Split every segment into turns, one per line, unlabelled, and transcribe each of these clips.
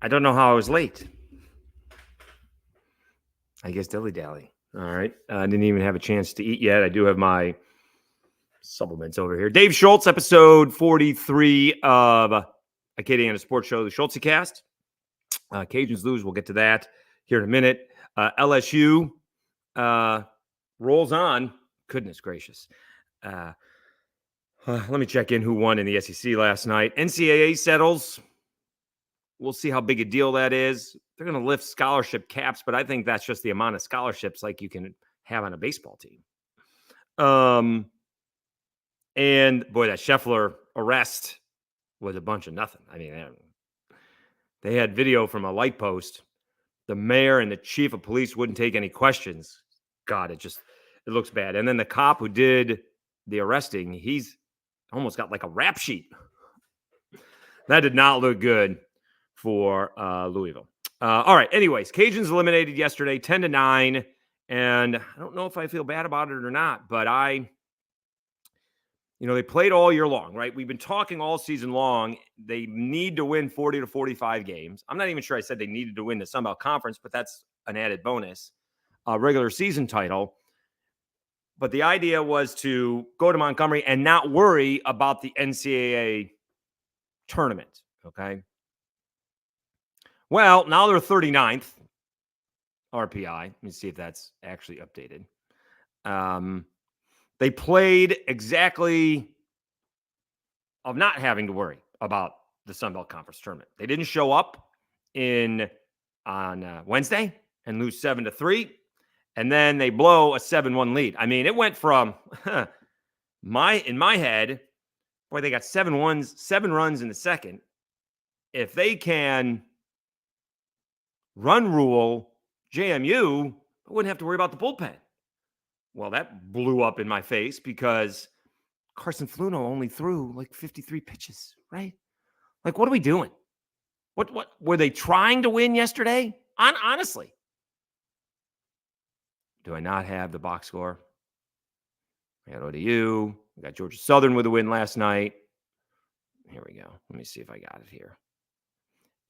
I don't know how I was late. I guess dilly-dally. All right. I didn't even have a chance to eat yet. I do have my supplements over here. Dave Schultz, episode 43 of Acadiana Sports Show, the Schultzy Cast. Cajuns lose. We'll get to that here in a minute. LSU rolls on. Goodness gracious. Let me check in who won in the SEC last night. NCAA Settles. We'll see how big a deal that is. They're going to lift scholarship caps, but I think that's just the amount of scholarships like you can have on a baseball team. And boy, that Scheffler arrest was a bunch of nothing. I mean, they had video from a light post. The mayor and the chief of police wouldn't take any questions. God, it looks bad. And then the cop who did the arresting, he's almost got like a rap sheet. That did not look good for Louisville. All right. Anyways, Cajuns eliminated yesterday 10-9. And I don't know if I feel bad about it or not, but they played all year long, right? We've been talking all season long. They need to win 40 to 45 games. I'm not even sure I said they needed to win the Sun Belt Conference, but that's an added bonus. Regular season title. But the idea was to go to Montgomery and not worry about the NCAA tournament, okay? Well, now they're 39th RPI. Let me see if that's actually updated. They played exactly of not having to worry about the Sun Belt Conference tournament. They didn't show up on Wednesday and lose 7-3, and then they blow a 7-1 lead. I mean, it went from in my head, boy, they got 7 runs in the second. If they can run rule JMU, I wouldn't have to worry about the bullpen. Well, that blew up in my face because Carson Fluno only threw like 53 pitches, right? Like, what are we doing? What were they trying to win yesterday? Honestly. Do I not have the box score? I got ODU. I got Georgia Southern with a win last night. Here we go. Let me see if I got it here.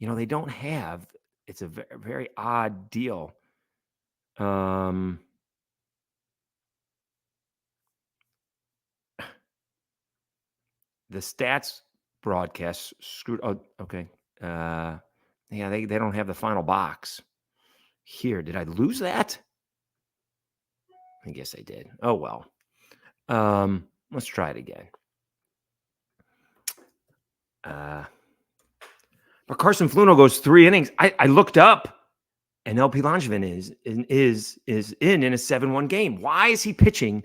They don't have, it's a very, very odd deal. The stats broadcast screwed. Oh, okay. Yeah, they don't have the final box here. Did I lose that? I guess I did. Oh, well. Let's try it again. But Carson Fluno goes 3 innings. I looked up, and LP Langevin is in a 7-1 game. Why is he pitching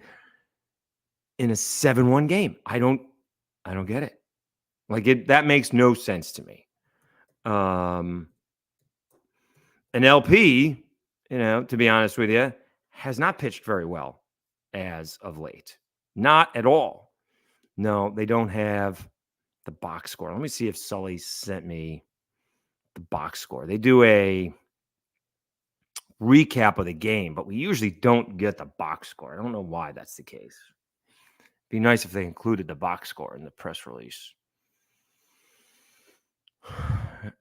in a 7-1 game? I don't get it. Like, that makes no sense to me. And LP, to be honest with you, has not pitched very well as of late. Not at all. No, they don't have the box score. Let me see if Sully sent me the box score. They do a recap of the game, but we usually don't get the box score. I don't know why that's the case. It'd be nice if they included the box score in the press release.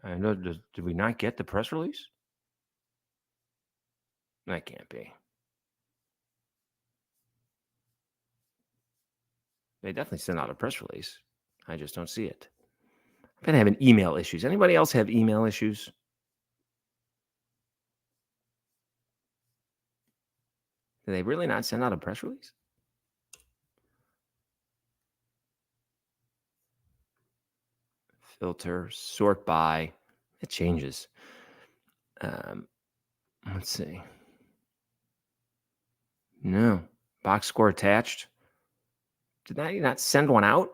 I know. Did we not get the press release? That can't be. They definitely sent out a press release. I just don't see it. I've been having email issues. Anybody else have email issues? Did they really not send out a press release? Filter, sort by. It changes. Let's see. No. Box score attached. Did I not send one out?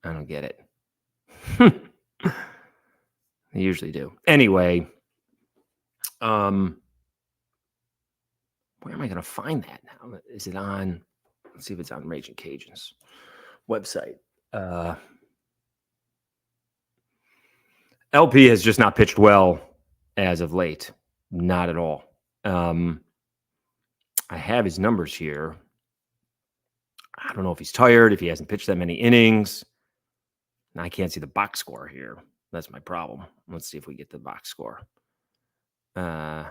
I don't get it. They usually do. Anyway, where am I going to find that now? Is it on? Let's see if it's on Raging Cajuns website. LP has just not pitched well as of late. Not at all. I have his numbers here. I don't know if he's tired, if he hasn't pitched that many innings. I can't see the box score here. That's my problem. Let's see if we get the box score. Do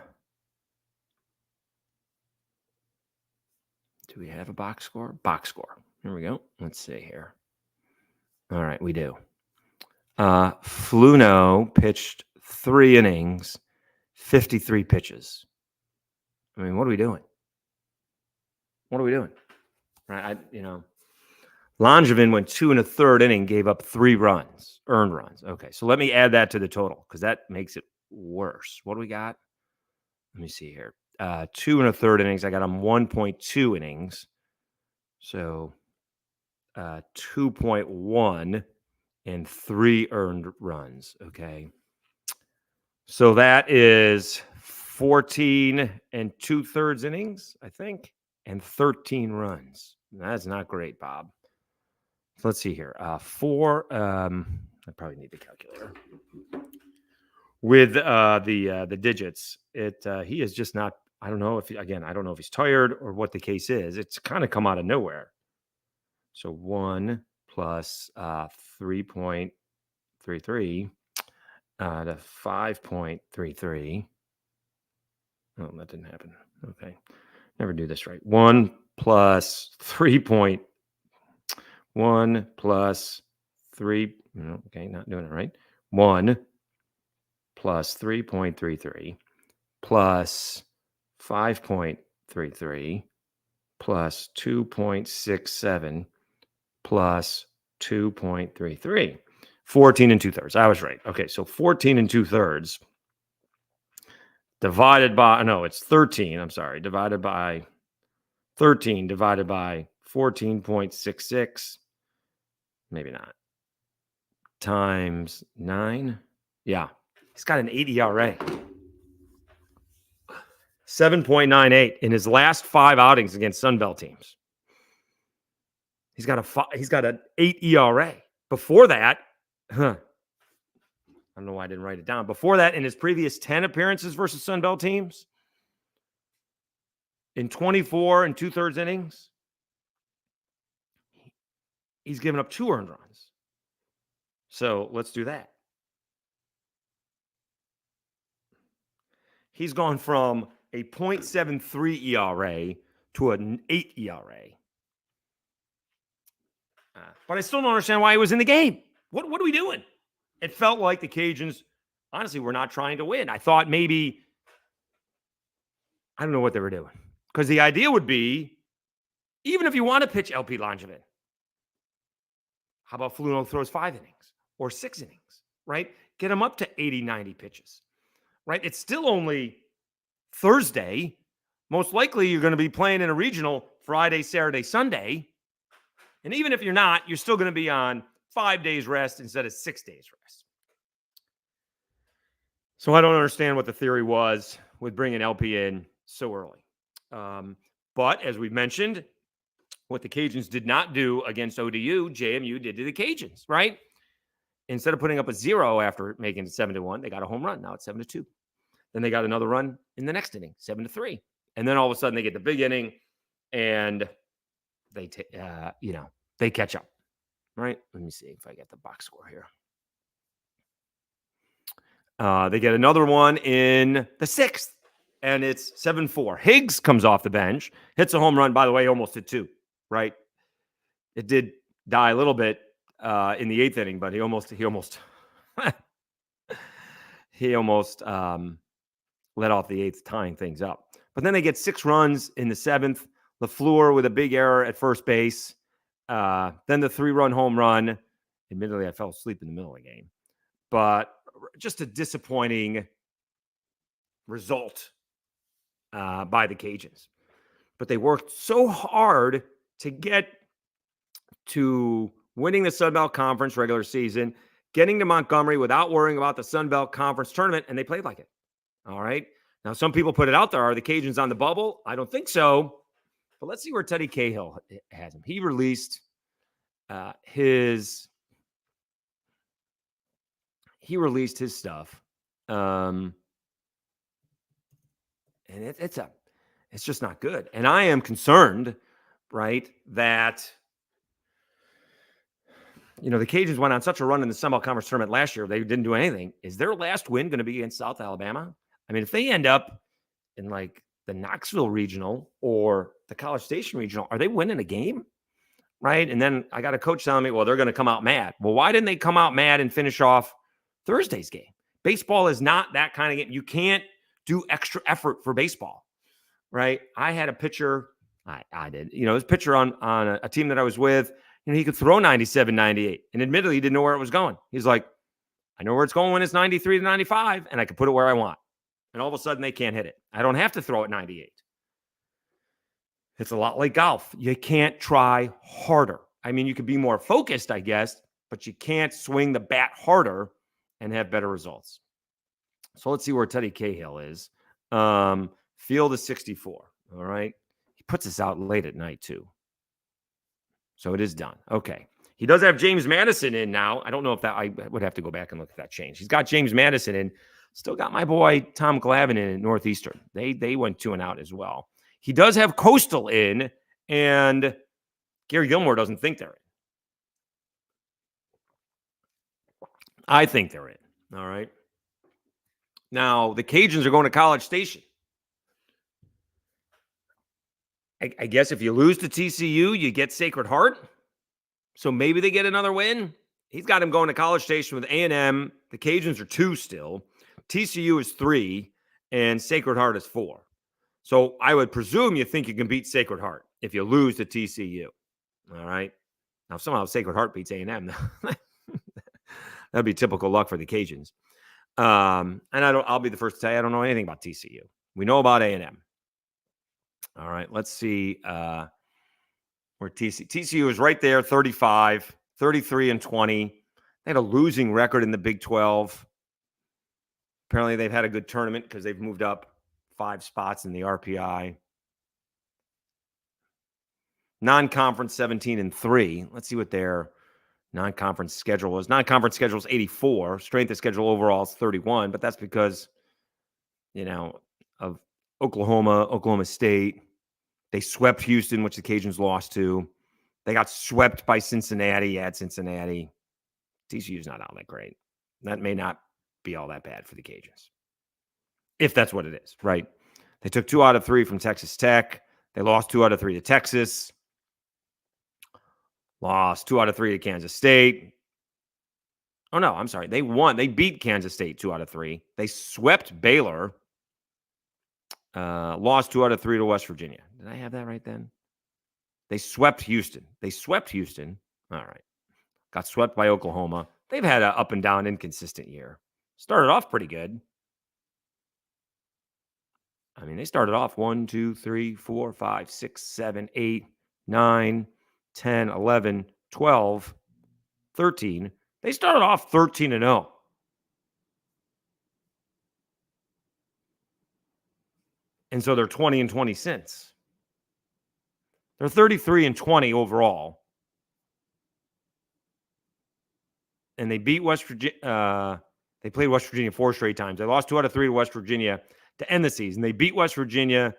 we have a box score? Box score. Here we go. Let's see here. All right, we do. Fluno pitched 3 innings, 53 pitches. I mean, what are we doing? What are we doing? Right? Langevin went 2 1/3 inning, gave up 3 runs, earned runs. Okay, so let me add that to the total because that makes it worse. What do we got? Let me see here. 2 1/3 innings. I got him 1.2 innings. So 2.1 and 3 earned runs. Okay. So that is 14 2/3 innings, I think, and 13 runs. That's not great, Bob. Let's see here. I probably need the calculator. With the digits, he is just not. I don't know if he's tired or what the case is. It's kind of come out of nowhere. So 1 plus 3.33 to 5.33. Oh, that didn't happen. Okay, never do this right. 1 plus 3.1 plus 3. Okay, not doing it right. 1 plus 3.33 plus 5.33 plus 2.67 plus 2.33. 14 2/3. I was right. Okay, so 14 2/3 divided by, no, it's 13. I'm sorry. Divided by 13 divided by 14.66. Maybe not. Times 9. Yeah. He's got an 8 ERA. 7.98 in his last 5 outings against Sunbelt teams. He's got an 8 ERA. Before that, I don't know why I didn't write it down. Before that, in his previous 10 appearances versus Sunbelt teams, in 24 2/3 innings, he's given up 2 earned runs. So let's do that. He's gone from a 0.73 ERA to an 8 ERA. But I still don't understand why he was in the game. What are we doing? It felt like the Cajuns, honestly, were not trying to win. I thought maybe, I don't know what they were doing. Because the idea would be, even if you want to pitch LP Langevin, how about Fluno throws 5 innings or 6 innings, right? Get him up to 80, 90 pitches, right? It's still only Thursday. Most likely you're going to be playing in a regional Friday, Saturday, Sunday. And even if you're not, you're still going to be on 5 days rest instead of 6 days rest. So I don't understand what the theory was with bringing LP in so early. But as we've mentioned, what the Cajuns did not do against ODU, JMU did to the Cajuns, right? Instead of putting up a 0 after making it 7-1, they got a home run. Now it's 7-2. Then they got another run in the next inning, 7-3. And then all of a sudden they get the big inning and they catch up, right? Let me see if I get the box score here. They get another one in the 6th, and it's 7-4. Higgs comes off the bench, hits a home run. By the way, almost hit 2, right? It did die a little bit in the 8th inning, but he almost let off the 8th, tying things up. But then they get 6 runs in the 7th. LaFleur with a big error at first base. Then the 3-run home run. Admittedly, I fell asleep in the middle of the game. But just a disappointing result by the Cajuns. But they worked so hard to get to winning the Sun Belt Conference regular season, getting to Montgomery without worrying about the Sun Belt Conference tournament, and they played like it. All right. Now, some people put it out there. Are the Cajuns on the bubble? I don't think so. But let's see where Teddy Cahill has him. He released his stuff. And it's just not good. And I am concerned, right, that The Cajuns went on such a run in the Sun Belt Conference tournament last year. They didn't do anything. Is their last win going to be against South Alabama? I mean, if they end up in like the Knoxville Regional or the College Station Regional, are they winning a game? Right? And then I got a coach telling me, well, they're going to come out mad. Well, why didn't they come out mad and finish off Thursday's game? Baseball is not that kind of game. You can't do extra effort for baseball, right? I had a pitcher, I did, this pitcher on a team that I was with, he could throw 97, 98. And admittedly, he didn't know where it was going. He's like, I know where it's going when it's 93 to 95, and I can put it where I want. And all of a sudden, they can't hit it. I don't have to throw it 98. It's a lot like golf. You can't try harder. I mean, you could be more focused, I guess, but you can't swing the bat harder and have better results. So let's see where Teddy Cahill is. Field is 64. All right. He puts this out late at night, too. So it is done. Okay. He does have James Madison in now. I don't know if that, I would have to go back and look at that change. He's got James Madison in. Still got my boy Tom Glavine in Northeastern. They went 2 and out as well. He does have Coastal in, and Gary Gilmore doesn't think they're in. I think they're in. All right. Now, the Cajuns are going to College Station. I guess if you lose to TCU, you get Sacred Heart. So maybe they get another win. He's got him going to College Station with A&M. The Cajuns are 2 still. TCU is 3, and Sacred Heart is 4. So I would presume you think you can beat Sacred Heart if you lose to TCU. All right. Now, if somehow Sacred Heart beats A&M, that'd be typical luck for the Cajuns. And I'll be the first to tell you, I don't know anything about TCU. We know about A&M. All right. Let's see where TCU is right there, 35, 33 and 20. They had a losing record in the Big 12. Apparently, they've had a good tournament because they've moved up 5 spots in the RPI. Non-conference 17 and 3. Let's see what their non-conference schedule is. Non-conference schedule is 84. Strength of schedule overall is 31, but that's because, of Oklahoma State. They swept Houston, which the Cajuns lost to. They got swept by Cincinnati at Cincinnati. TCU's not all that great. That may not be all that bad for the Cajuns, if that's what it is, right? They took 2 out of 3 from Texas Tech. They lost 2 out of 3 to Texas. Lost 2 out of 3 to Kansas State. Oh, no, I'm sorry. They won. They beat Kansas State 2 out of 3. They swept Baylor. Lost 2 out of 3 to West Virginia. Did I have that right then? They swept Houston. All right. Got swept by Oklahoma. They've had an up and down, inconsistent year. Started off pretty good. I mean, they started off 1, 2, 3, 4, 5, 6, 7, 8, 9, 10, 11, 12, 13. They started off 13 and 0. And so they're 20 and 20 since. They're 33 and 20 overall. And they beat West Virginia. They played West Virginia 4 straight times. They lost 2 out of 3 to West Virginia to end the season. They beat West Virginia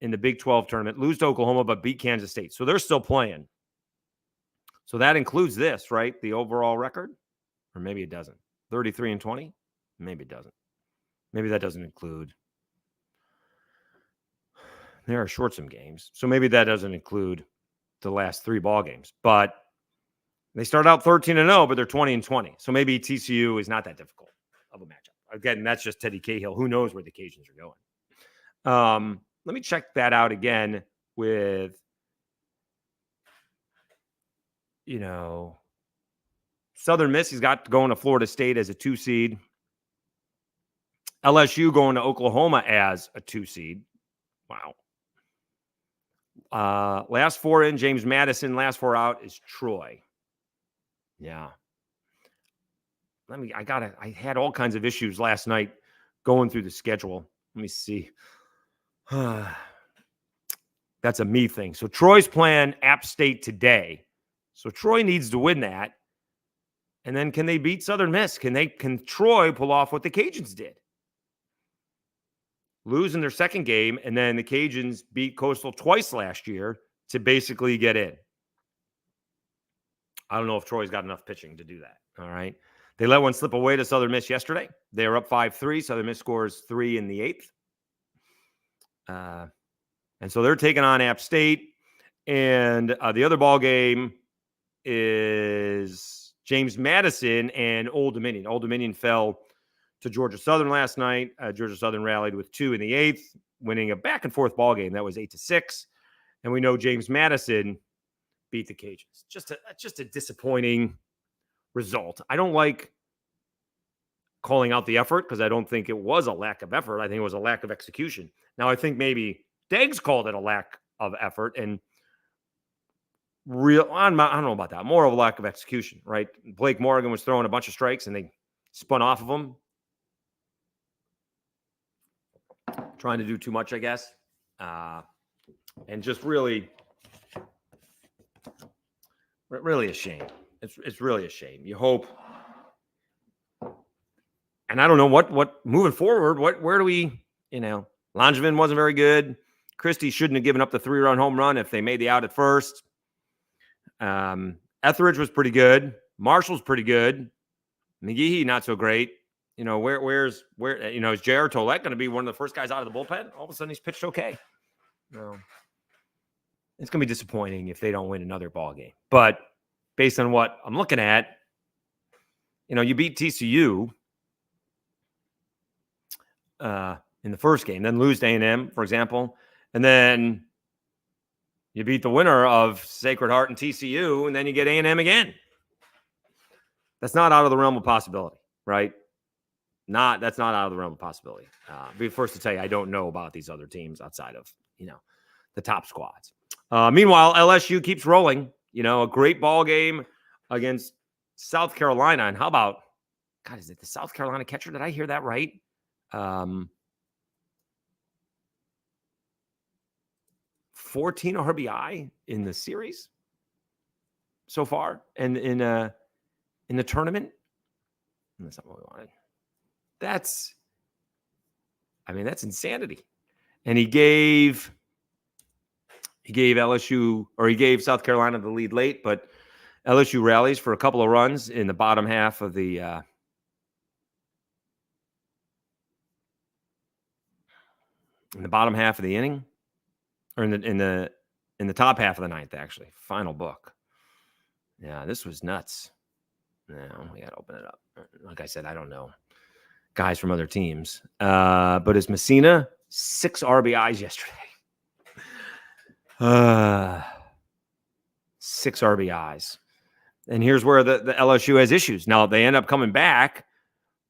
in the Big 12 tournament, lose to Oklahoma, but beat Kansas State. So they're still playing. So that includes this, right? The overall record? Or maybe it doesn't. 33 and 20? Maybe it doesn't. Maybe that doesn't include. There are short some games. So maybe that doesn't include the last 3 ball games. But they started out 13 and 0, but they're 20 and 20. So maybe TCU is not that difficult of a matchup. Again, that's just Teddy Cahill. Who knows where the Cajuns are going? Let me check that out again with, Southern Miss. He's got going to Florida State as a 2 seed. LSU going to Oklahoma as a 2 seed. Wow. Last 4 in, James Madison. Last 4 out is Troy. Yeah. I had all kinds of issues last night going through the schedule. Let me see. That's a me thing. So Troy's playing App State today. So Troy needs to win that. And then can they beat Southern Miss? Can Troy pull off what the Cajuns did? Lose in their second game, and then the Cajuns beat Coastal twice last year to basically get in. I don't know if Troy's got enough pitching to do that. All right. They let one slip away to Southern Miss yesterday. They were up 5-3. Southern Miss scores 3 in the 8th. And so they're taking on App State. And the other ball game is James Madison and Old Dominion. Old Dominion fell to Georgia Southern last night. Georgia Southern rallied with 2 in the 8th, winning a back-and-forth ball game. That was 8-6. And we know James Madison beat the Cajuns. Just a disappointing result. I don't like calling out the effort because I don't think it was a lack of effort. I think it was a lack of execution. Now, I think maybe Deggs called it a lack of effort and I don't know about that. More of a lack of execution, right? Blake Morgan was throwing a bunch of strikes and they spun off of him. Trying to do too much, I guess. And just really a shame. It's really a shame. You hope. And I don't know what moving forward, where do we, Langevin wasn't very good. Christie shouldn't have given up the 3-run home run if they made the out at first. Etheridge was pretty good. Marshall's pretty good. McGehee, not so great. Is J.R. Tollett going to be one of the first guys out of the bullpen? All of a sudden he's pitched okay. No. It's going to be disappointing if they don't win another ball game. But based on what I'm looking at, you beat TCU in the first game, then lose to A&M, for example, and then you beat the winner of Sacred Heart and TCU, and then you get A&M again. That's not out of the realm of possibility, right? That's not out of the realm of possibility. Be first to tell you, I don't know about these other teams outside of, the top squads. Meanwhile, LSU keeps rolling. A great ball game against South Carolina. And how about, God, is it the South Carolina catcher? Did I hear that right? 14 RBI in the series so far, and in the tournament. That's not what we wanted. That's insanity. And he gave LSU, or he gave South Carolina the lead late, but LSU rallies for a couple of runs in the bottom half of the inning, or in the top half of the ninth, actually. Final book. Yeah, this was nuts. Now we got to open it up. Like I said, I don't know guys from other teams. But is Messina 6 RBIs yesterday? 6 RBIs. And here's where the LSU has issues. Now, they end up coming back.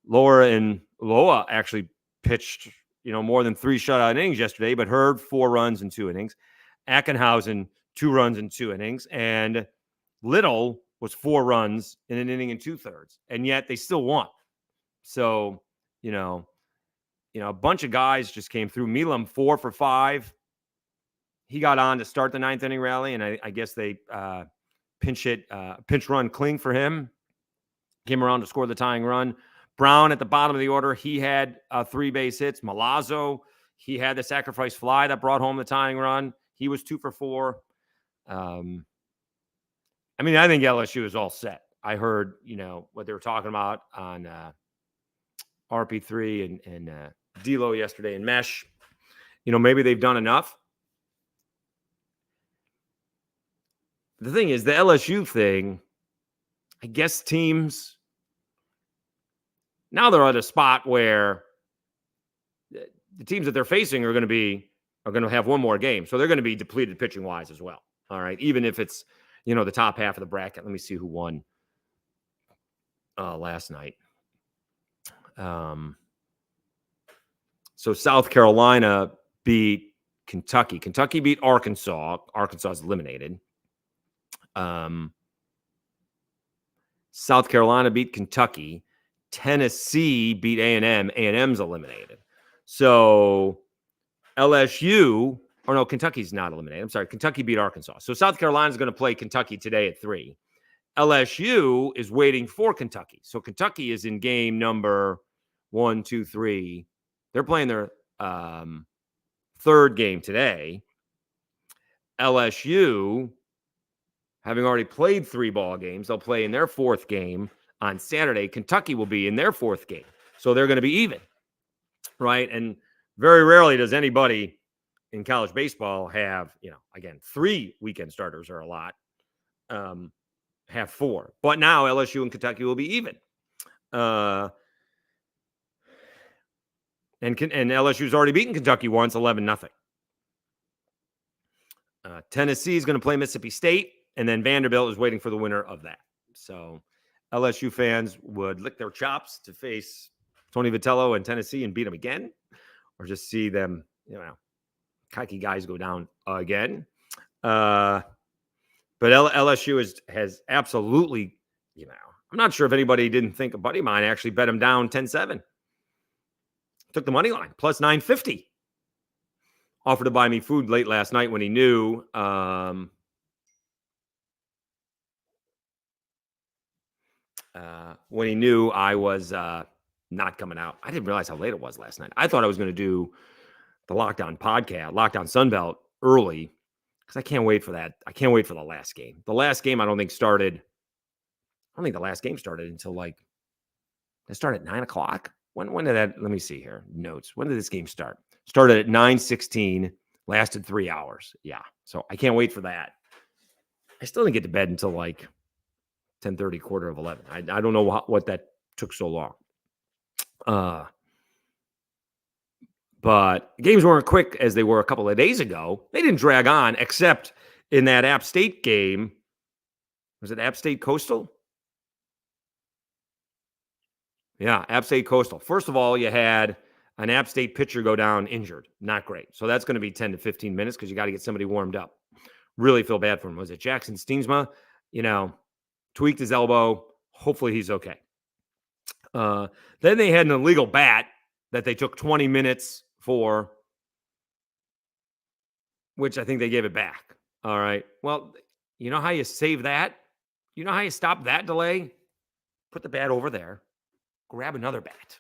Loa actually pitched, more than 3 shutout innings yesterday, but Hurd 4 runs in 2 innings. Ackenhausen 2 runs in 2 innings. And Little was 4 runs in an inning and 2/3. And yet they still won. So, a bunch of guys just came through. Milam 4 for 5. He got on to start the 9th inning rally, and I guess they pinch run Kling for him. Came around to score the tying run. Brown at the bottom of the order, he had 3 base hits. Milazzo, he had the sacrifice fly that brought home the tying run. He was 2 for 4. I think LSU is all set. I heard, what they were talking about on RP3 and D'Lo yesterday in Mesh. Maybe they've done enough. The thing is, the LSU thing, I guess teams, now they're at a spot where the teams that they're facing are going to have one more game. So they're going to be depleted pitching wise as well. All right. Even if it's, the top half of the bracket. Let me see who won last night. So South Carolina beat Kentucky. Kentucky beat Arkansas. Arkansas is eliminated. South Carolina beat Kentucky. Tennessee beat A&M. A&M's eliminated. So LSU, or no, Kentucky's not eliminated. I'm sorry. Kentucky beat Arkansas. So South Carolina's going to play Kentucky today at 3. LSU is waiting for Kentucky. So Kentucky is in game number 1, 2, 3. They're playing their 3rd game today. LSU having already played 3 ball games. They'll play in their 4th game on Saturday. Kentucky will be in their 4th game. So they're going to be even, right? And very rarely does anybody in college baseball have, again, 3 weekend starters are a lot, have 4. But now LSU and Kentucky will be even. And LSU's already beaten Kentucky once, 11-0. Tennessee is going to play Mississippi State, and then Vanderbilt is waiting for the winner of that. So LSU fans would lick their chops to face Tony Vitello and Tennessee and beat them again, or just see them, cocky guys go down again. But LSU has absolutely, I'm not sure if anybody didn't think a buddy of mine actually bet him down 10-7. Took the money line, plus 950. Offered to buy me food late last night when he knew I was not coming out. I didn't realize how late it was last night. I thought I was going to do the Lockdown podcast, Lockdown Sunbelt early, because I can't wait for that. I can't wait for the last game. The last game I don't think the last game started until it started at 9 o'clock. When did that? Let me see here. Notes. When did this game start? Started at 9:16. Lasted 3 hours. Yeah. So I can't wait for that. I still didn't get to bed until 10:30, quarter of 11. I don't know what that took so long. But games weren't quick as they were a couple of days ago. They didn't drag on, except in that App State game. Was it App State Coastal? Yeah, App State Coastal. First of all, you had an App State pitcher go down injured. Not great. So that's going to be 10 to 15 minutes because you got to get somebody warmed up. Really feel bad for him. Was it Jackson Steensma? Tweaked his elbow. Hopefully he's okay. Then they had an illegal bat that they took 20 minutes for, which I think they gave it back. All right. Well, you know how you save that? You know how you stop that delay? Put the bat over there. Grab another bat.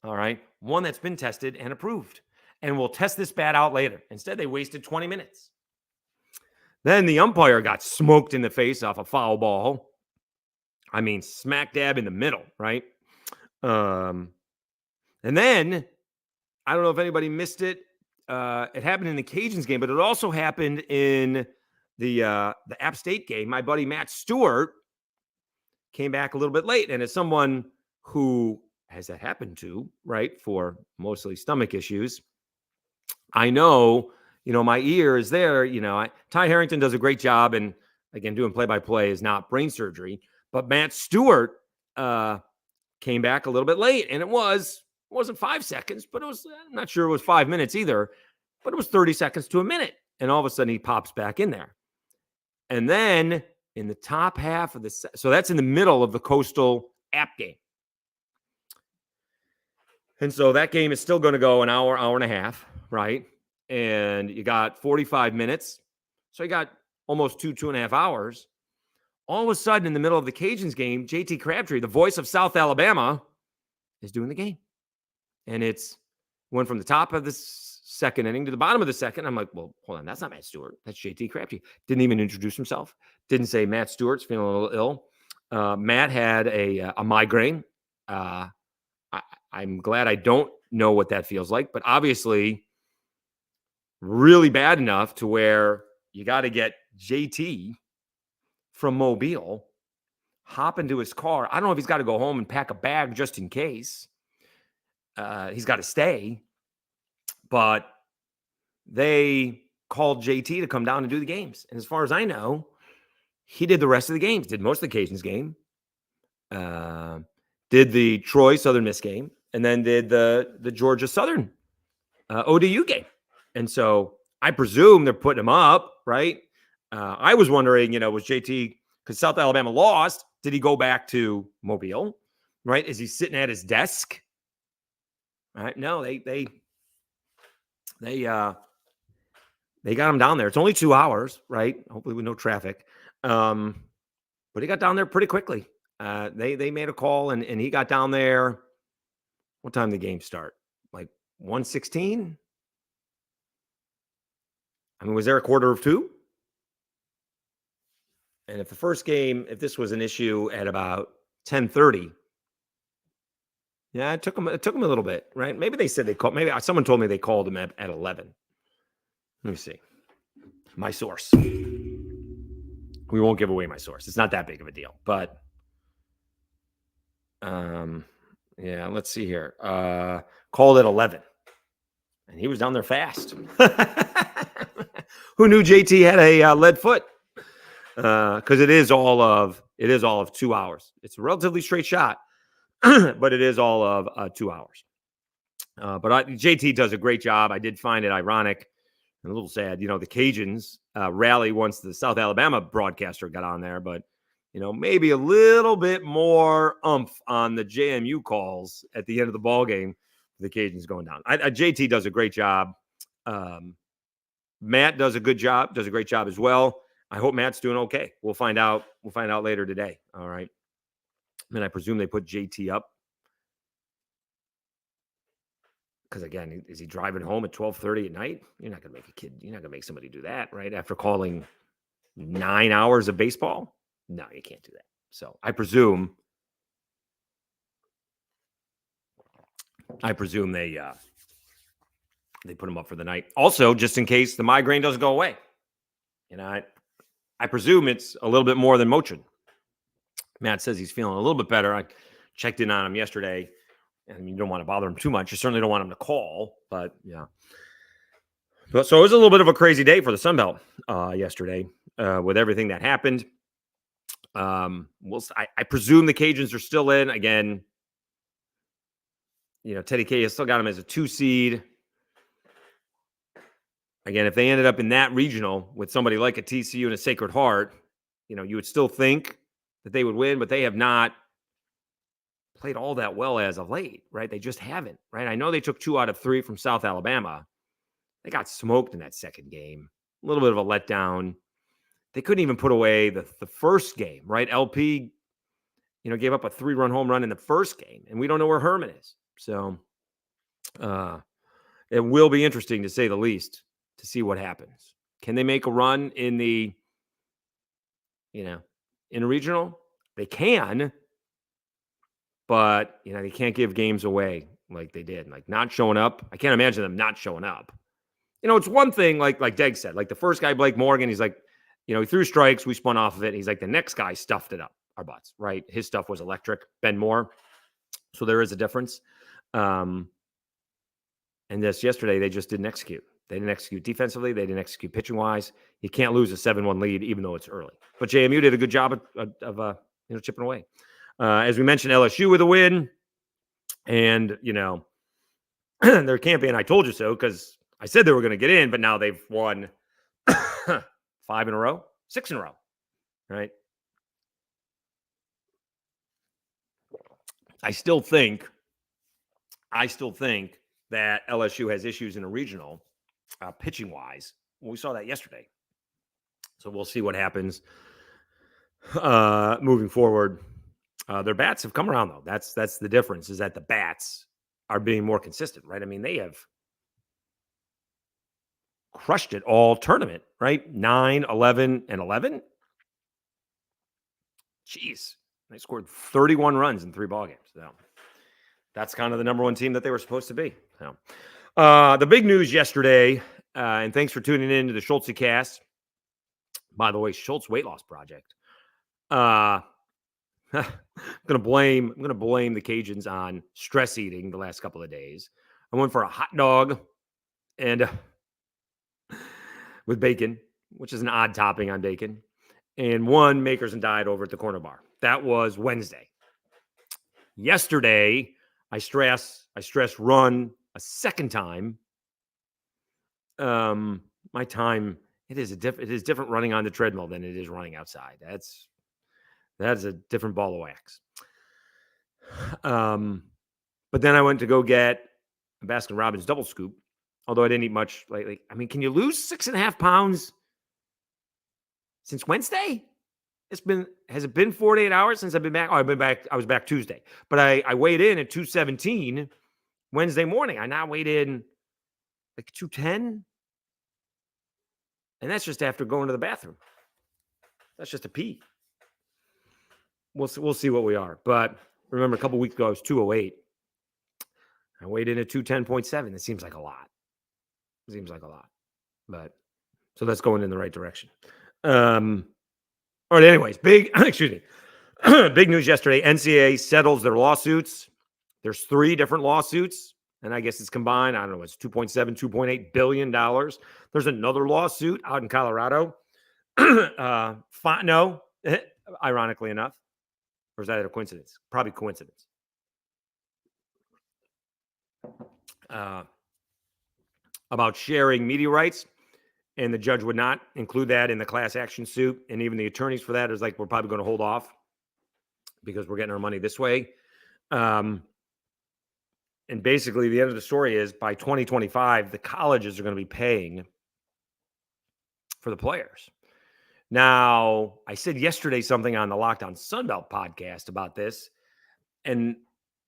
All right. One that's been tested and approved. And we'll test this bat out later. Instead, they wasted 20 minutes. Then the umpire got smoked in the face off a foul ball. I mean, smack dab in the middle, right? And then, I don't know if anybody missed it. It happened in the Cajuns game, but it also happened in the App State game. My buddy Matt Stewart came back a little bit late. And as someone who has that happened to, right, for mostly stomach issues, I know, my ear is there. Ty Harrington does a great job. And again, doing play-by-play is not brain surgery. But Matt Stewart came back a little bit late. And it wasn't 5 seconds, but I'm not sure it was 5 minutes either. But it was 30 seconds to a minute. And all of a sudden he pops back in there. And then in the top half of so that's in the middle of the Coastal App game. And so that game is still going to go an hour, hour and a half, right? And you got 45 minutes. So you got almost 2.5 hours. All of a sudden, in the middle of the Cajuns game, JT Crabtree, the voice of South Alabama, is doing the game. And went from the top of the second inning to the bottom of the second. I'm like, well, hold on. That's not Matt Stewart. That's JT Crabtree. Didn't even introduce himself. Didn't say Matt Stewart's feeling a little ill. Matt had a migraine. I'm glad I don't know what that feels like, but obviously really bad enough to where you got to get JT from Mobile, hop into his car. I don't know if he's got to go home and pack a bag just in case. He's got to stay, but they called JT to come down and do the games. And as far as I know, he did the rest of the games, did most of the Cajuns game, did the Troy Southern Miss game, and then did the Georgia Southern ODU game. And so I presume they're putting him up, right? I was wondering, was JT, because South Alabama lost, did he go back to Mobile, right? Is he sitting at his desk? Right? No, they got him down there. It's only 2 hours, right? Hopefully with no traffic. But he got down there pretty quickly. They made a call and he got down there. What time did the game start? Like 1:16? I mean, was there a quarter of 2? And if the first game, if this was an issue at about 10:30, yeah, it took them a little bit, right? Maybe they said they called. Maybe someone told me they called him at 11. Let me see. My source. We won't give away my source. It's not that big of a deal, but yeah, let's see here. Called at 11. And he was down there fast. Who knew JT had a lead foot? Because it is all of 2 hours. It's a relatively straight shot, but it is all of 2 hours. But JT does a great job. I did find it ironic and a little sad. The Cajuns rally once the South Alabama broadcaster got on there, but maybe a little bit more oomph on the JMU calls at the end of the ball game. The Cajuns going down. JT does a great job. Matt does a great job as well. I hope Matt's doing okay. We'll find out later today. All right. And I presume they put JT up because, again, is he driving home at 12:30 at night? You're not going to make somebody do that, right? After calling 9 hours of baseball? No, you can't do that. So I presume they put him up for the night. Also, just in case the migraine doesn't go away. I presume it's a little bit more than Motrin. Matt says he's feeling a little bit better. I checked in on him yesterday, and you don't want to bother him too much. You certainly don't want him to call, but yeah. So it was a little bit of a crazy day for the Sun Belt yesterday with everything that happened. I presume the Cajuns are still in. Again, Teddy K has still got him as a 2 seed. Again, if they ended up in that regional with somebody like a TCU and a Sacred Heart, you would still think that they would win, but they have not played all that well as of late, right? They just haven't, right? I know they took 2 out of 3 from South Alabama. They got smoked in that second game. A little bit of a letdown. They couldn't even put away the first game, right? LP, gave up a 3-run home run in the first game, and we don't know where Herman is. So it will be interesting, to say the least, to see what happens. Can they make a run in the, in a regional? They can, but, they can't give games away like they did. Like not showing up. I can't imagine them not showing up. It's one thing, like Deg said, like the first guy, Blake Morgan, he's like, he threw strikes. We spun off of it. He's like, the next guy stuffed it up our butts, right? His stuff was electric. Ben Moore. So there is a difference. And this yesterday, they just didn't execute. They didn't execute defensively. They didn't execute pitching-wise. You can't lose a 7-1 lead, even though it's early. But JMU did a good job of chipping away. As we mentioned, LSU with a win. And, they're camping. I told you so because I said they were going to get in, but now they've won 5 in a row, 6 in a row, right? I still think that LSU has issues in a regional pitching wise. We saw that yesterday. So we'll see what happens moving forward. Their bats have come around, though. That's the difference, is that the bats are being more consistent, right? I mean, they have crushed it all tournament, right? 9, 11, and 11. Jeez. They scored 31 runs in 3 ball games. So that's kind of the number 1 team that they were supposed to be. So the big news yesterday, and thanks for tuning in to the Schultze cast. By the way, Schultz Weight Loss Project. I'm gonna blame the Cajuns on stress eating the last couple of days. I went for a hot dog and with bacon, which is an odd topping on bacon, and 1 Makers and Diet over at the corner bar. That was Wednesday. Yesterday, I stress run a second time. My time, it is different running on the treadmill than it is running outside. That's a different ball of wax. But then I went to go get a Baskin Robbins double scoop, although I didn't eat much lately. I mean, can you lose 6.5 pounds since Wednesday? Has it been 48 hours since I've been back? Oh, I was back Tuesday, but I weighed in at 217 Wednesday morning. I now weighed in like 210. And that's just after going to the bathroom. That's just a P. We'll see what we are. But remember, a couple weeks ago, I was 208. I weighed in at 210.7. It seems like a lot. But so that's going in the right direction. All right, anyways, big big news yesterday. NCAA settles their lawsuits. There's 3 different lawsuits, and I guess it's combined. I don't know, it's $2.7, $2.8 billion. There's another lawsuit out in Colorado. No, ironically enough. Or is that a coincidence? Probably coincidence. About sharing media rights, and the judge would not include that in the class action suit. And even the attorneys for that is like, we're probably going to hold off because we're getting our money this way. And basically, the end of the story is by 2025, the colleges are going to be paying for the players. Now, I said yesterday something on the Lockdown Sunbelt podcast about this, and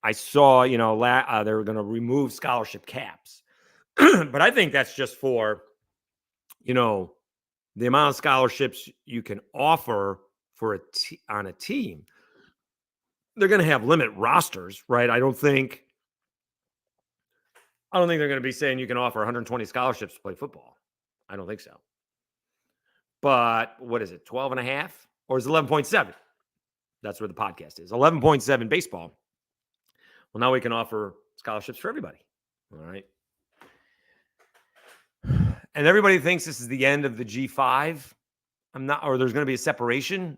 I saw, they were going to remove scholarship caps. But I think that's just for, the amount of scholarships you can offer for on a team. They're going to have limit rosters, right? I don't think they're going to be saying you can offer 120 scholarships to play football. I don't think so. But what is it, 12 and a half? Or is it 11.7? That's where the podcast is. 11.7 baseball. Well, now we can offer scholarships for everybody. All right. And everybody thinks this is the end of the G5. Or there's going to be a separation.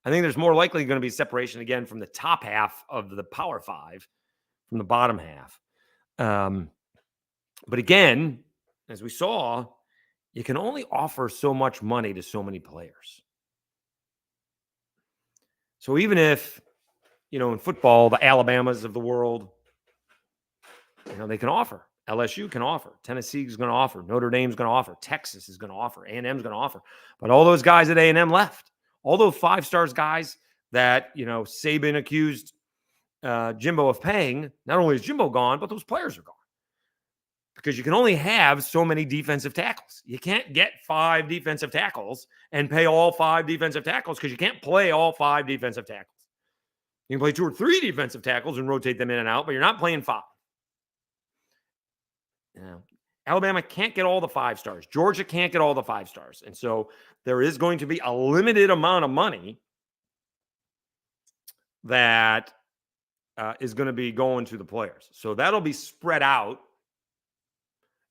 I think there's more likely going to be a separation again from the top half of the Power 5 from the bottom half. But again, as we saw, you can only offer so much money to so many players. So even if, in football, the Alabamas of the world, they can offer. LSU can offer. Tennessee is going to offer. Notre Dame's going to offer. Texas is going to offer. A&M's going to offer. But all those guys at A&M left. All those 5-stars guys that, Saban accused Jimbo of paying, not only is Jimbo gone, but those players are gone. Because you can only have so many defensive tackles. You can't get 5 defensive tackles and pay all 5 defensive tackles because you can't play all 5 defensive tackles. You can play 2 or 3 defensive tackles and rotate them in and out, but you're not playing 5. Alabama can't get all the 5-stars. Georgia can't get all the 5-stars. And so there is going to be a limited amount of money that is going to be going to the players. So that'll be spread out,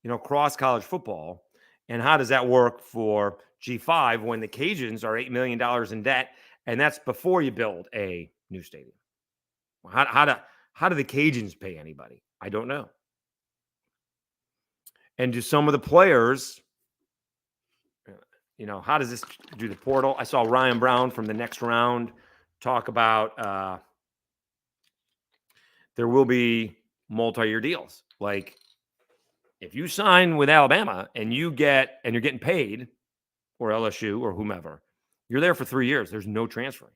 across college football. And how does that work for G5 when the Cajuns are $8 million in debt? And that's before you build a new stadium. How do the Cajuns pay anybody? I don't know. And do some of the players, how does this do the portal? I saw Ryan Brown from the next round talk about there will be multi-year deals. Like if you sign with Alabama and you're getting paid, or LSU or whomever, you're there for 3 years. There's no transferring.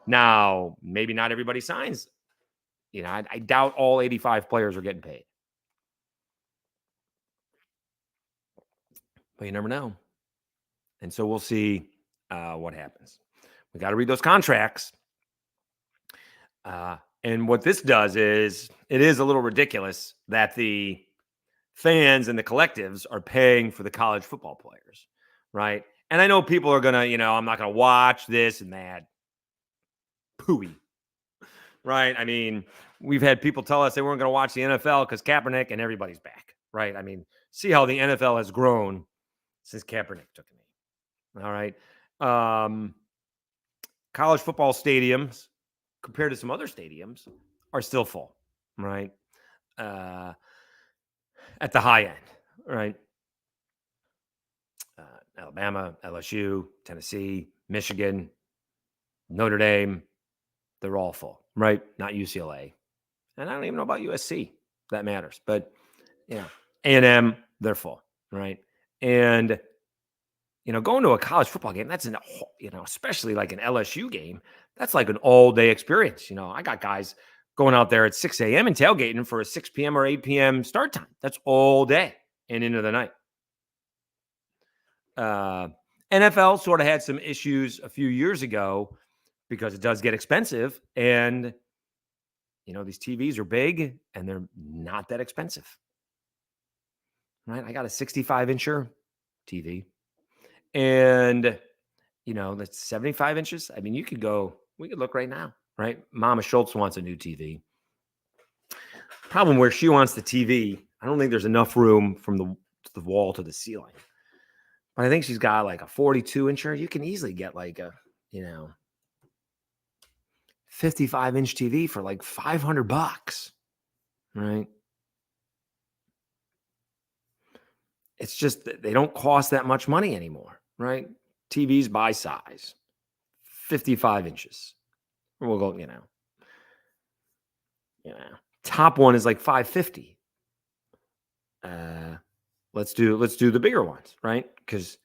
Now, maybe not everybody signs. I doubt all 85 players are getting paid. But you never know. And so we'll see what happens. We got to read those contracts. And what this does is, it is a little ridiculous that the fans and the collectives are paying for the college football players, right? And I know people are going to, I'm not going to watch this and that. Pooey, right? I mean, we've had people tell us they weren't going to watch the NFL because Kaepernick, and everybody's back, right? I mean, see how the NFL has grown since Kaepernick took a knee. All right. College football stadiums, compared to some other stadiums, are still full, right? At the high end, right? Alabama, LSU, Tennessee, Michigan, Notre Dame, they're all full, right? Not UCLA. And I don't even know about USC. That matters. But, A&M, they're full, right? And, going to a college football game, that's, especially like an LSU game, that's like an all-day experience. I got guys going out there at 6 a.m. and tailgating for a 6 p.m. or 8 p.m. start time. That's all day and into the night. NFL sort of had some issues a few years ago because it does get expensive. And, these TVs are big and they're not that expensive. Right? I got a 65-incher TV. And, that's 75 inches. I mean, we could look right now, right? Mama Schultz wants a new TV. Problem where she wants the TV, I don't think there's enough room from the wall to the ceiling. But I think she's got like a 42-incher. You can easily get like a, 55-inch TV for like $500, right? It's just that they don't cost that much money anymore, right? TVs by size, 55 inches. We'll go, top one is like 550. Let's do the bigger ones, right? Because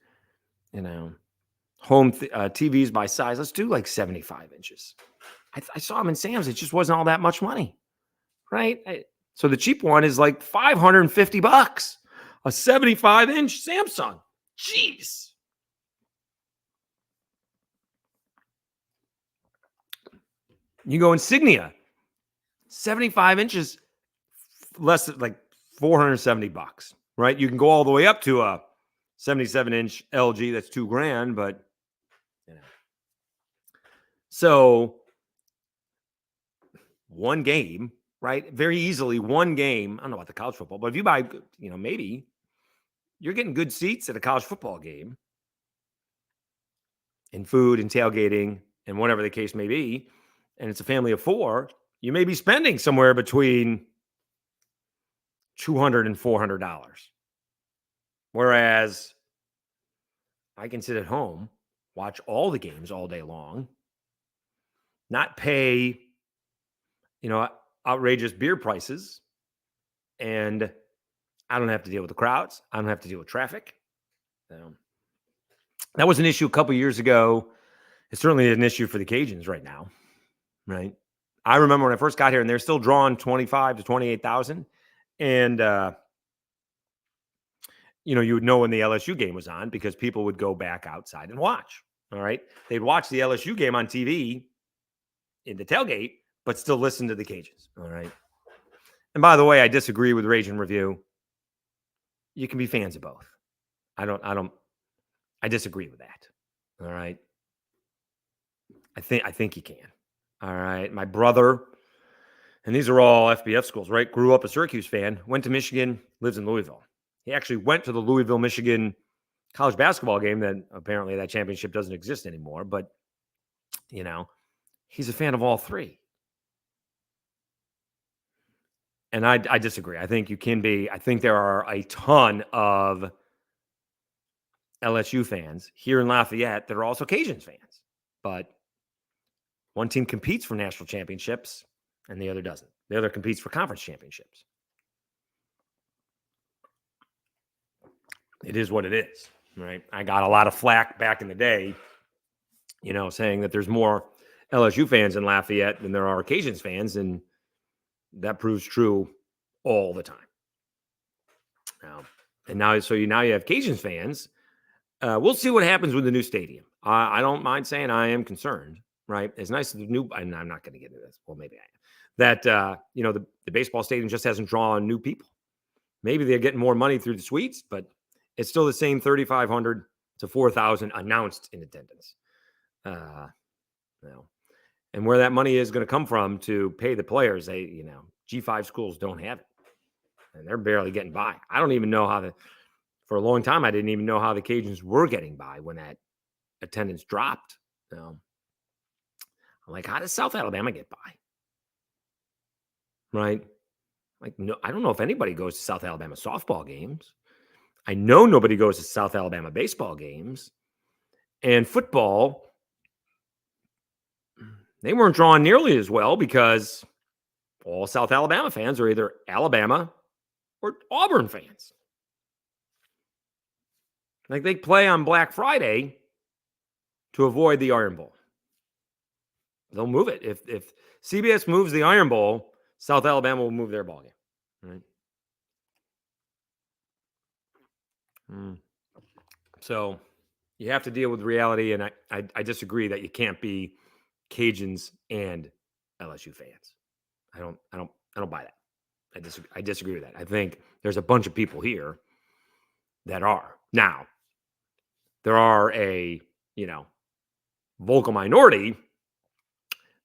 home TVs by size. Let's do like 75 inches. I saw them in Sam's. It just wasn't all that much money, right? So the cheap one is like $550. A 75-inch Samsung. Jeez. You go Insignia, 75 inches, less than like $470, right? You can go all the way up to a 77-inch LG. That's $2,000, but so one game, right? Very easily one game. I don't know about the college football, but if you buy, maybe you're getting good seats at a college football game and food and tailgating and whatever the case may be, and it's a family of four, you may be spending somewhere between $200 and $400. Whereas I can sit at home, watch all the games all day long, not pay, outrageous beer prices, and I don't have to deal with the crowds. I don't have to deal with traffic. That was an issue a couple years ago. It's certainly an issue for the Cajuns right now, right? I remember when I first got here, and they're still drawing 25 to 28,000, and you would know when the LSU game was on because people would go back outside and watch. All right, they'd watch the LSU game on TV in the tailgate, but still listen to the Cajuns. All right. And by the way, I disagree with Rage and Review. You can be fans of both. I disagree with that. All right. I think you can. All right. My brother, and these are all FBF schools, right? Grew up a Syracuse fan, went to Michigan, lives in Louisville. He actually went to the Louisville, Michigan college basketball game. That apparently that championship doesn't exist anymore, but he's a fan of all three. And I disagree. I think you can be. I think there are a ton of LSU fans here in Lafayette that are also Cajuns fans. But one team competes for national championships and the other doesn't. The other competes for conference championships. It is what it is, right? I got a lot of flack back in the day, saying that there's more LSU fans in Lafayette than there are Cajuns fans, and that proves true all the time. Now you have Cajuns fans. We'll see what happens with the new stadium. I don't mind saying I am concerned, right? As nice as the new, and I'm not going to get into this. Well, maybe I am. That, the baseball stadium just hasn't drawn new people. Maybe they're getting more money through the suites, but it's still the same 3,500 to 4,000 announced in attendance. And where that money is going to come from to pay the players, G5 schools don't have it. And they're barely getting by. I don't even know for a long time, I didn't even know how the Cajuns were getting by when that attendance dropped. I'm like, how does South Alabama get by? Right? Like, no, I don't know if anybody goes to South Alabama softball games. I know nobody goes to South Alabama baseball games. And football, they weren't drawn nearly as well because all South Alabama fans are either Alabama or Auburn fans. Like, they play on Black Friday to avoid the Iron Bowl. They'll move it. If CBS moves the Iron Bowl, South Alabama will move their ball game. Right? So You have to deal with reality, and I disagree that you can't be Cajuns and LSU fans. I don't buy that. I disagree with that. I think there's a bunch of people here that are. Now, there are a, vocal minority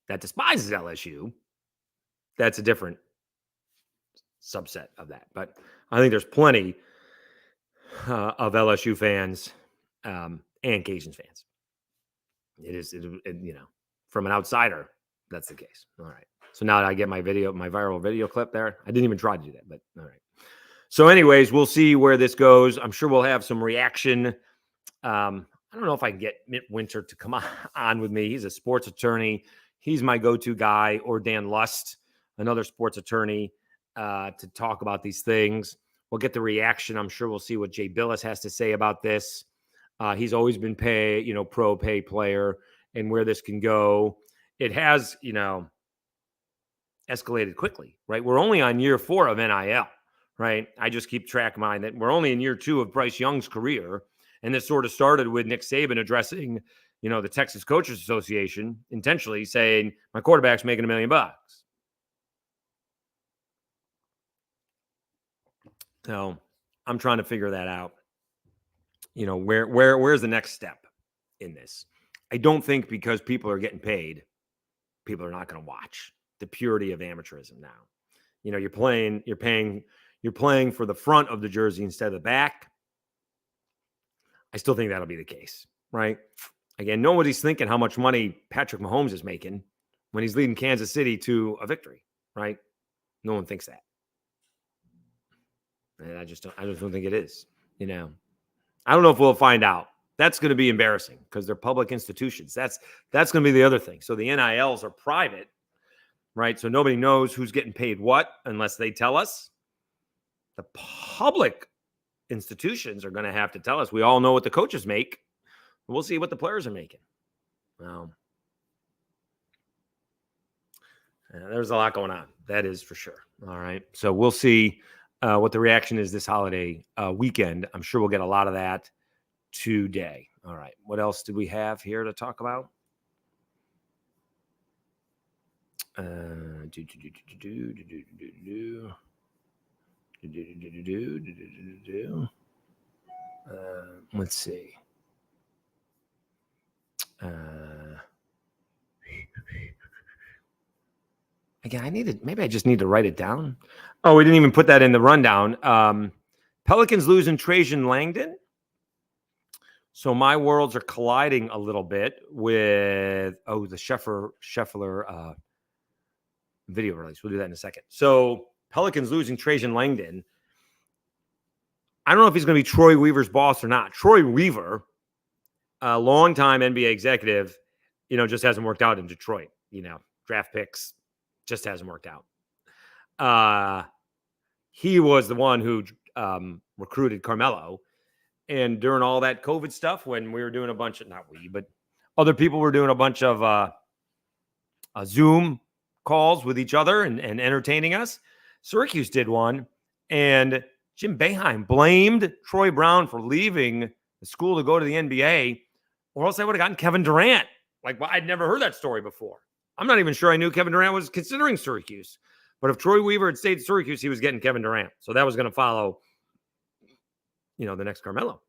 that despises LSU. That's a different subset of that. But I think there's plenty of LSU fans and Cajuns fans. From an outsider, that's the case. All right. So now I get my viral video clip there. I didn't even try to do that, but all right. So anyways, we'll see where this goes. I'm sure we'll have some reaction. I don't know if I can get Mitt Winter to come on with me. He's a sports attorney. He's my go-to guy, or Dan Lust, another sports attorney, to talk about these things. We'll get the reaction. I'm sure we'll see what Jay Billis has to say about this. He's always been pro pay player, and where this can go. It has, escalated quickly, right? We're only on year 4 of NIL, right? I just keep track of mine that we're only in year 2 of Bryce Young's career. And this sort of started with Nick Saban addressing, the Texas Coaches Association, intentionally saying, my quarterback's making $1 million. So I'm trying to figure that out. Where's the next step in this? I don't think because people are getting paid, people are not going to watch. The purity of amateurism now. You're playing for the front of the jersey instead of the back. I still think that'll be the case, right? Again, nobody's thinking how much money Patrick Mahomes is making when he's leading Kansas City to a victory, right? No one thinks that. And I just don't think it is, I don't know if we'll find out. That's going to be embarrassing because they're public institutions. That's going to be the other thing. So the NILs are private, right? So nobody knows who's getting paid what unless they tell us. The public institutions are going to have to tell us. We all know what the coaches make. We'll see what the players are making. There's a lot going on. That is for sure. All right. So we'll see what the reaction is this holiday weekend. I'm sure we'll get a lot of that today. All right. What else do we have here to talk about? Let's see. Again, maybe I just need to write it down. Oh, we didn't even put that in the rundown. Pelicans losing Trajan Langdon. So my worlds are colliding a little bit with the Scheffler video release. We'll do that in a second. So Pelicans losing Trajan Langdon. I don't know if he's going to be Troy Weaver's boss or not. Troy Weaver, a longtime NBA executive, just hasn't worked out in Detroit. Draft picks just hasn't worked out. He was the one who recruited Carmelo. And during all that COVID stuff, when we were doing but other people were doing a bunch of Zoom calls with each other and entertaining us, Syracuse did one. And Jim Boeheim blamed Troy Brown for leaving the school to go to the NBA, or else I would have gotten Kevin Durant. I'd never heard that story before. I'm not even sure I knew Kevin Durant was considering Syracuse. But if Troy Weaver had stayed at Syracuse, he was getting Kevin Durant. So that was going to follow, the next Carmelo.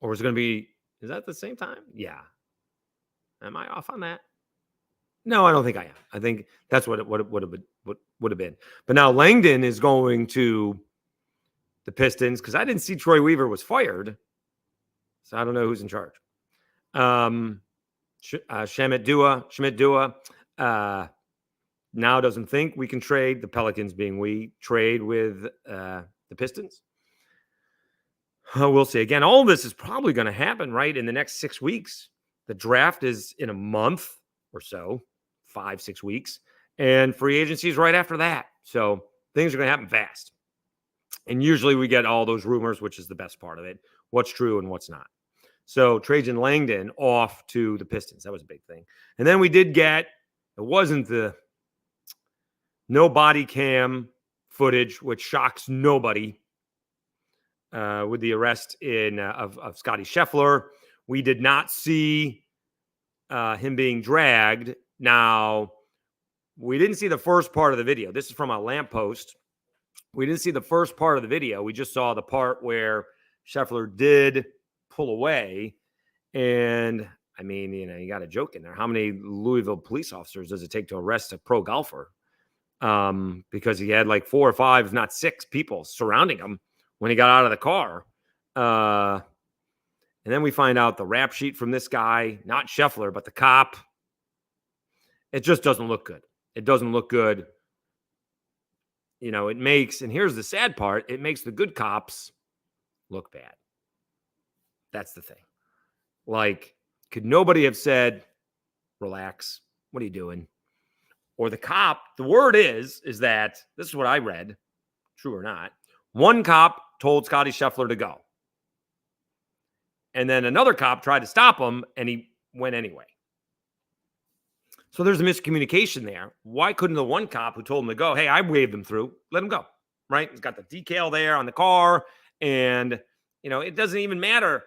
Or was it going to be, is that the same time? Yeah. Am I off on that? No, I don't think I am. I think that's what it would have been. But now Langdon is going to the Pistons because I didn't see Troy Weaver was fired. So I don't know who's in charge. Shamit Dua now doesn't think we can trade, the Pelicans being we, trade with the Pistons. We'll see. Again, all of this is probably going to happen right in the next 6 weeks. The draft is in a month or so, 5-6 weeks, and free agency is right after that. So things are going to happen fast. And usually we get all those rumors, which is the best part of it, what's true and what's not. So Trajan Langdon off to the Pistons. That was a big thing. And then we did get, it wasn't no body cam footage, which shocks nobody. with the arrest of Scotty Scheffler. We did not see him being dragged. Now, we didn't see the first part of the video. This is from a lamppost. We didn't see the first part of the video. We just saw the part where Scheffler did pull away. And I mean, you got a joke in there. How many Louisville police officers does it take to arrest a pro golfer? Because he had like 4 or 5, if not 6 people surrounding him when he got out of the car. And then we find out the rap sheet from this guy, not Scheffler, but the cop. It just doesn't look good. It doesn't look good. It makes, and here's the sad part, it makes the good cops look bad. That's the thing. Like, could nobody have said, relax, what are you doing? Or the cop, the word is that, this is what I read, true or not, one cop told Scotty Scheffler to go. And then another cop tried to stop him, and he went anyway. So there's a miscommunication there. Why couldn't the one cop who told him to go, hey, I waved him through, let him go, right? He's got the decal there on the car. And, it doesn't even matter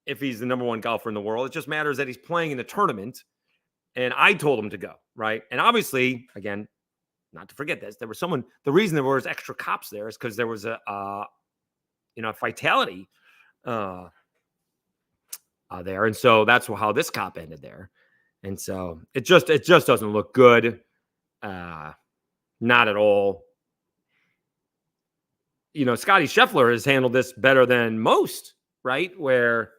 if he's the number 1 golfer in the world. It just matters that he's playing in the tournament. And I told him to go, right? And obviously, again, not to forget this, there was someone, the reason there was extra cops there is because there was a fatality there. And so that's how this cop ended there. And so it just doesn't look good. Not at all. Scotty Scheffler has handled this better than most, right? Where,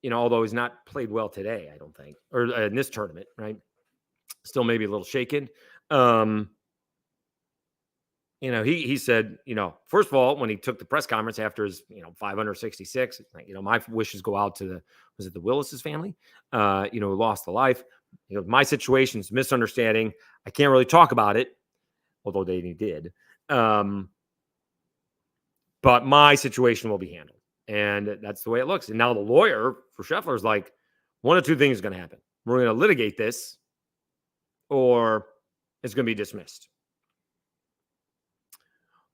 although he's not played well today, I don't think, or in this tournament, right? Still maybe a little shaken. He said, first of all, when he took the press conference after his, 566, my wishes go out to the Willis's family, who lost the life. My situation's misunderstanding. I can't really talk about it, although they did. But my situation will be handled. And that's the way it looks. And now the lawyer for Scheffler is like, one of 2 things is going to happen. We're going to litigate this, or it's going to be dismissed.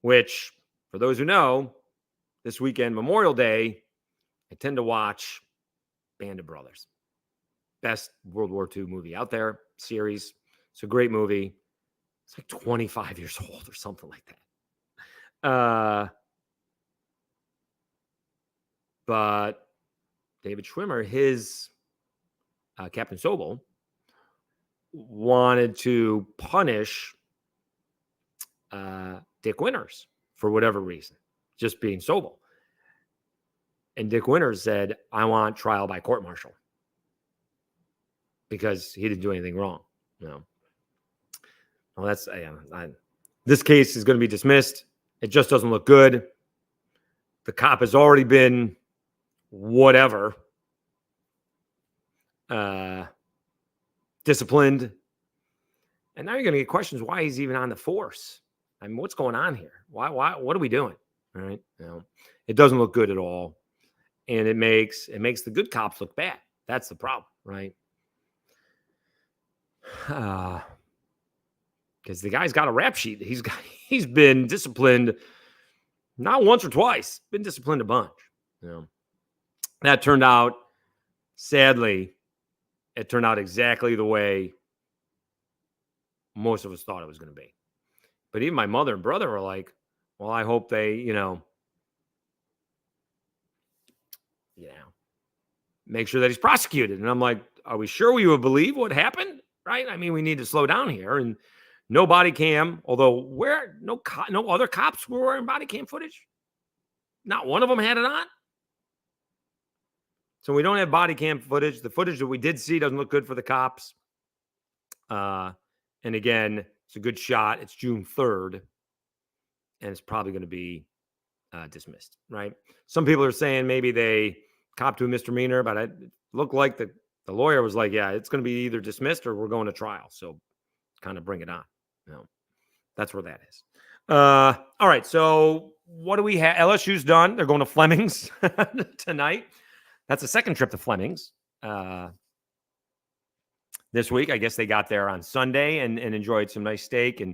Which, for those who know, this weekend, Memorial Day, I tend to watch Band of Brothers. Best World War II movie out there, series. It's a great movie. It's like 25 years old or something like that. But David Schwimmer, his Captain Sobel, wanted to punish Dick Winters for whatever reason, just being Sobel. And Dick Winters said, I want trial by court-martial because he didn't do anything wrong. Well, that's this case is going to be dismissed. It just doesn't look good. The cop has already been disciplined. And now you're going to get questions why he's even on the force. I mean, what's going on here? Why, what are we doing? All right. It doesn't look good at all. And it makes the good cops look bad. That's the problem, right? Because the guy's got a rap sheet. He's been disciplined not once or twice. Been disciplined a bunch. That turned out, sadly, it turned out exactly the way most of us thought it was going to be. But even my mother and brother were like, well, I hope they, make sure that he's prosecuted. And I'm like, are we sure we would believe what happened? Right? I mean, we need to slow down here. And no body cam, although no other cops were wearing body cam footage. Not one of them had it on. So we don't have body cam footage. The footage that we did see doesn't look good for the cops. And again, it's a good shot. It's June 3rd. And it's probably going to be dismissed, right? Some people are saying maybe they copped to a misdemeanor, but it looked like the lawyer was like, yeah, it's going to be either dismissed or we're going to trial. So kind of bring it on. That's where that is. All right. So what do we have? LSU's done. They're going to Fleming's tonight. That's the second trip to Fleming's this week. I guess they got there on Sunday and enjoyed some nice steak. And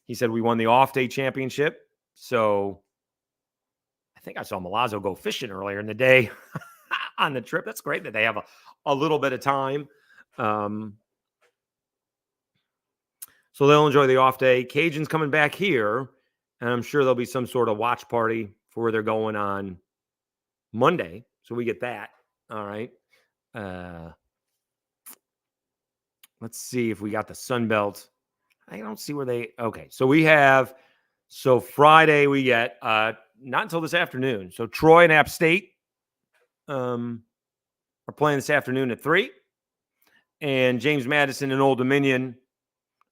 he said we won the off-day championship. So I think I saw Milazzo go fishing earlier in the day on the trip. That's great that they have a little bit of time. So they'll enjoy the off day. Cajuns coming back here, and I'm sure there'll be some sort of watch party for where they're going on Monday. So we get that. All right. Let's see if we got the Sun Belt. I don't see where they. Okay. So we have. So Friday we get not until this afternoon. So Troy and App State are playing this afternoon at 3, and James Madison and Old Dominion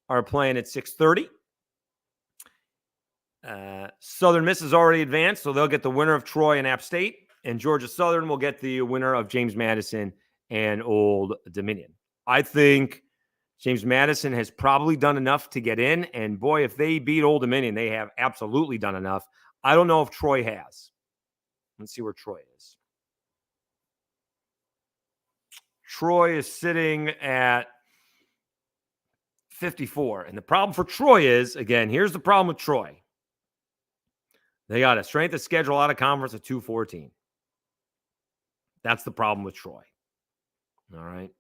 are playing at 6:30. Southern Miss is already advanced, so they'll get the winner of Troy and App State, and Georgia Southern will get the winner of James Madison and Old Dominion. I think James Madison has probably done enough to get in, and boy, if they beat Old Dominion, they have absolutely done enough. I don't know if Troy has. Let's see where Troy is. Troy is sitting at 54. And the problem for Troy is, again, here's the problem with Troy. They got a strength of schedule out of conference of 214. That's the problem with Troy. All right.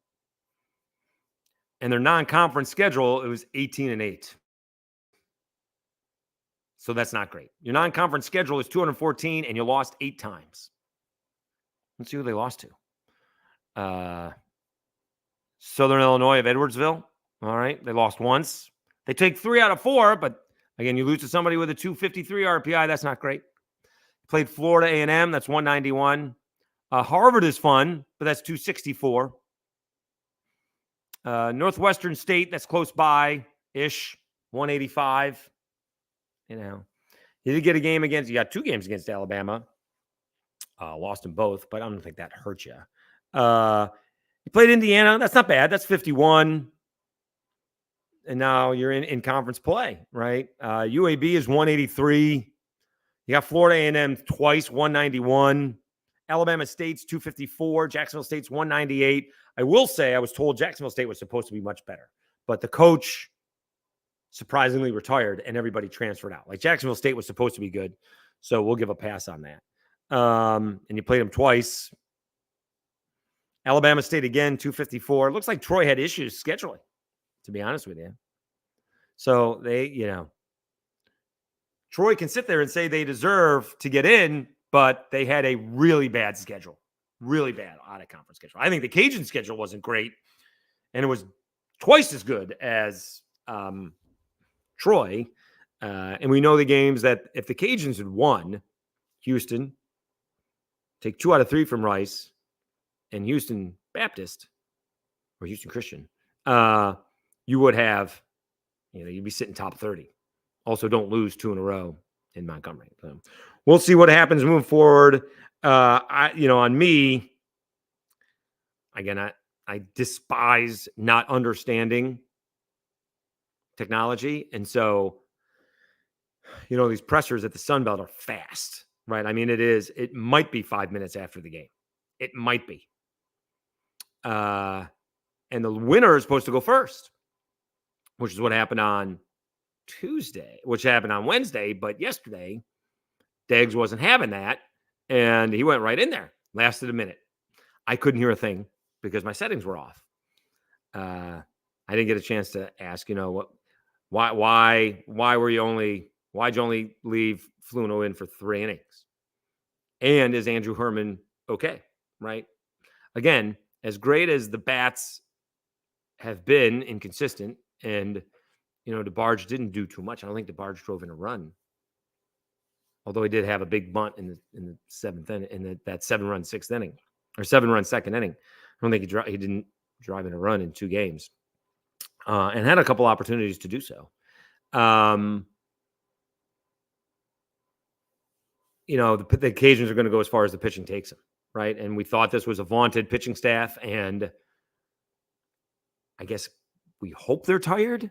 And their non-conference schedule, it was 18-8. So that's not great. Your non-conference schedule is 214, and you lost 8 times. Let's see who they lost to. Southern Illinois of Edwardsville. All right. They lost once. They take 3 out of 4, but again, you lose to somebody with a 253 RPI. That's not great. Played Florida A&M. That's 191. Harvard is fun, but that's 264. Northwestern State, that's close by-ish, 185. You know, you did get a game against, you got 2 games against Alabama. Lost them both, but I don't think that hurt you. You played Indiana. That's not bad. That's 51. And now you're in conference play, right? UAB is 183. You got Florida A&M twice, 191. Alabama State's 254. Jacksonville State's 198. I will say I was told Jacksonville State was supposed to be much better, but the coach surprisingly retired and everybody transferred out. Like Jacksonville State was supposed to be good, so we'll give a pass on that. And you played them twice. Alabama State again, 254. It looks like Troy had issues scheduling, to be honest with you. So they, Troy can sit there and say they deserve to get in, but they had a really bad schedule, really bad out-of-conference schedule. I think the Cajun schedule wasn't great, and it was twice as good as Troy. And we know the games that if the Cajuns had won, Houston, take 2 out of 3 from Rice, and Houston Baptist, or Houston Christian, you would have, you'd be sitting top 30. Also, don't lose 2 in a row in Montgomery. So we'll see what happens moving forward. On me, again, I despise not understanding technology. And so, these pressers at the Sun Belt are fast, right? I mean, it might be 5 minutes after the game. It might be. And the winner is supposed to go first, which is what happened on Tuesday, which happened on Wednesday. But yesterday, Deggs wasn't having that, and he went right in there. Lasted a minute. I couldn't hear a thing because my settings were off. I didn't get a chance to ask, why'd you only leave Fluno in for 3 innings? And is Andrew Herman okay? Right? Again, as great as the bats have been inconsistent, and DeBarge didn't do too much. I don't think DeBarge drove in a run, although he did have a big bunt in the 7th inning, in that 7-run 6th inning or 7-run 2nd inning. I don't think he didn't drive in a run in 2 games, and had a couple opportunities to do so. The Cajuns are going to go as far as the pitching takes them, right? And we thought this was a vaunted pitching staff, and I guess we hope they're tired,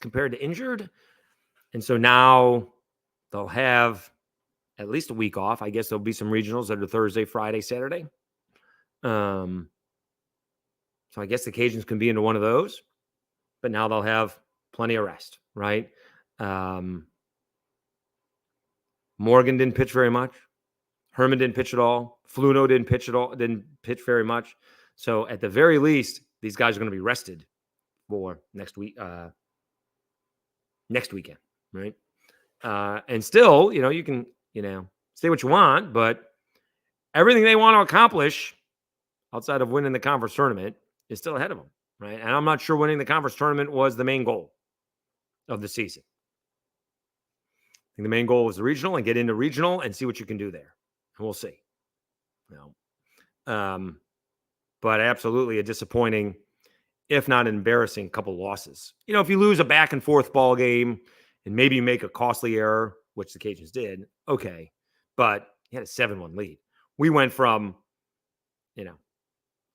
compared to injured. And so now they'll have at least a week off. I guess there'll be some regionals that are Thursday, Friday, Saturday. So I guess the Cajuns can be into one of those, but now they'll have plenty of rest, right? Morgan didn't pitch very much. Herman didn't pitch at all. Fluno didn't pitch at all. Didn't pitch very much. So at the very least, these guys are going to be rested for next weekend, right? And still, you can, say what you want, but everything they want to accomplish outside of winning the conference tournament is still ahead of them, right? And I'm not sure winning the conference tournament was the main goal of the season. I think the main goal was the regional and get into regional and see what you can do there. And we'll see. But absolutely a disappointing, if not embarrassing, couple losses. If you lose a back and forth ball game and maybe you make a costly error, which the Cajuns did, okay. But you had a 7-1 lead. We went from,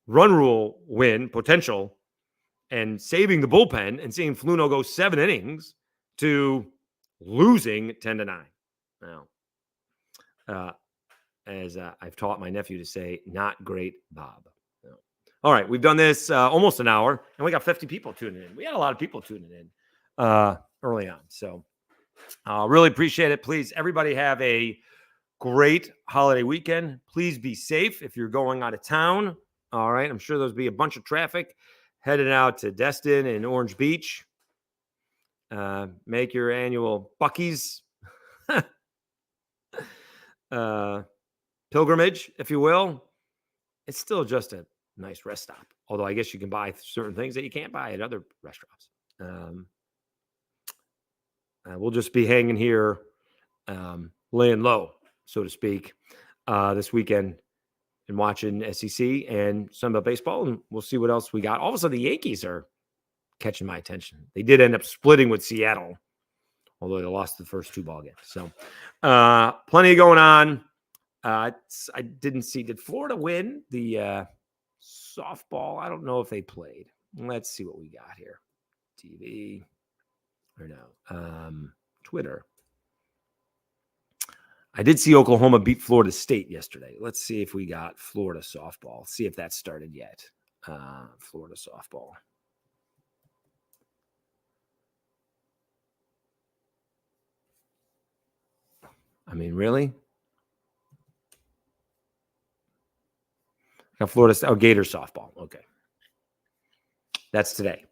run rule win potential and saving the bullpen and seeing Fluno go 7 innings to losing 10-9. Now, as I've taught my nephew to say, not great, Bob. All right, we've done this almost an hour, and we got 50 people tuning in. We had a lot of people tuning in early on. So really appreciate it. Please, everybody have a great holiday weekend. Please be safe if you're going out of town. All right, I'm sure there'll be a bunch of traffic headed out to Destin and Orange Beach. Make your annual Buc-ee's pilgrimage, if you will. It's still just a nice rest stop. Although I guess you can buy certain things that you can't buy at other restaurants. We'll just be hanging here, laying low, so to speak, this weekend and watching SEC and some of baseball, and we'll see what else we got. All of a sudden, the Yankees are catching my attention. They did end up splitting with Seattle, although they lost the first 2 ball games. So plenty going on. I didn't see, did Florida win the softball? I don't know if they played. Let's see what we got here. TV or no. Twitter. I did see Oklahoma beat Florida State yesterday. Let's see if we got Florida softball. See if that started yet. Florida softball. I mean, really? Got Florida. Oh, Gator softball. Okay. That's today.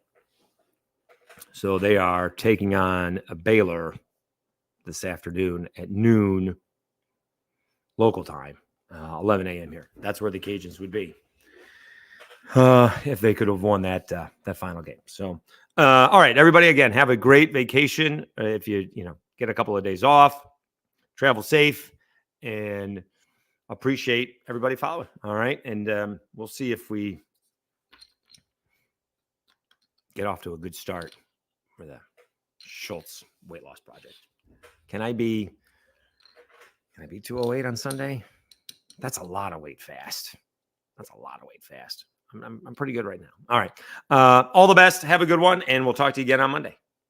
So they are taking on a Baylor this afternoon at noon local time, 11 a.m. here. That's where the Cajuns would be if they could have won that final game. So, all right, everybody, again, have a great vacation. If you get a couple of days off, travel safe, and appreciate everybody following. All right, and we'll see if we get off to a good start for the Schultz weight loss project. Can I be 208 on Sunday? That's a lot of weight fast. I'm pretty good right now. All right. All the best. Have a good one, and we'll talk to you again on Monday.